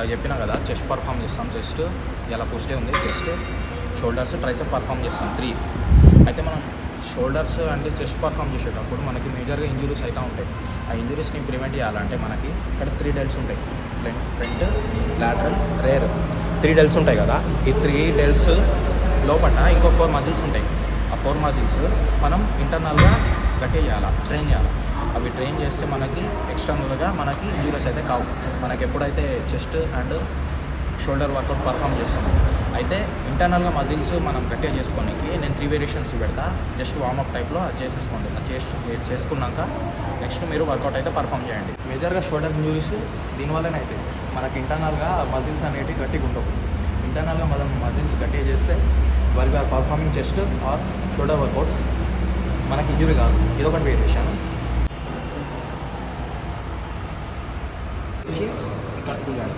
ఇందాక చెప్పినా కదా, చెస్ట్ పర్ఫామ్ చేస్తాం. చెస్ట్ ఇలా పుష్టే ఉంది, చెస్ట్, షోల్డర్స్, ట్రైసెప్ పర్ఫామ్ చేస్తాం 3. అయితే మనం షోల్డర్స్ అండ్ చెస్ట్ పర్ఫామ్ చేసేటప్పుడు మనకి మేజర్గా ఇంజురీస్ అయితే ఉంటాయి. ఆ ఇంజురీస్ని ప్రివెంట్ చేయాలంటే మనకి ఇక్కడ 3 డెల్స్ ఉంటాయి. ఫ్రంట్, లాటరల్, రేర్, 3 డెల్స్ ఉంటాయి కదా. ఈ 3 డెల్స్ లోపల ఇంకో 4 మజిల్స్ ఉంటాయి. ఆ 4 మజిల్స్ మనం ఇంటర్నల్గా గట్టిగా చేయాలి, ట్రైన్ చేయాలి. అవి ట్రైన్ చేస్తే మనకి ఎక్స్టర్నల్గా మనకి ఇంజురీస్ అయితే కావు. మనకి ఎప్పుడైతే chest and shoulder workout perform చేస్తున్నాం. అయితే ఇంటర్నల్గా మజిల్స్ మనం గట్టిగా చేసుకోనికి నేను 3 వేరియేషన్స్ పెడతా. జస్ట్ వార్మప్ టైప్లో అది చేసేసుకోండి. అది చేసుకున్నాక నెక్స్ట్ మీరు వర్కౌట్ అయితే పర్ఫామ్ చేయండి. మేజర్గా షోల్డర్ ఇంజురీస్ దీనివల్లనే అయితే మనకి ఇంటర్నల్గా మజిల్స్ అనేవి గట్టిగా ఉండవు. ఇంటర్నల్గా మనం మజిల్స్ గట్టిగా చేస్తే వాళ్ళు or performing chest or shoulder workouts మనకి ఇంజురీ కాదు. ఇదొకటి వేరియేషన్. ఇక్కడ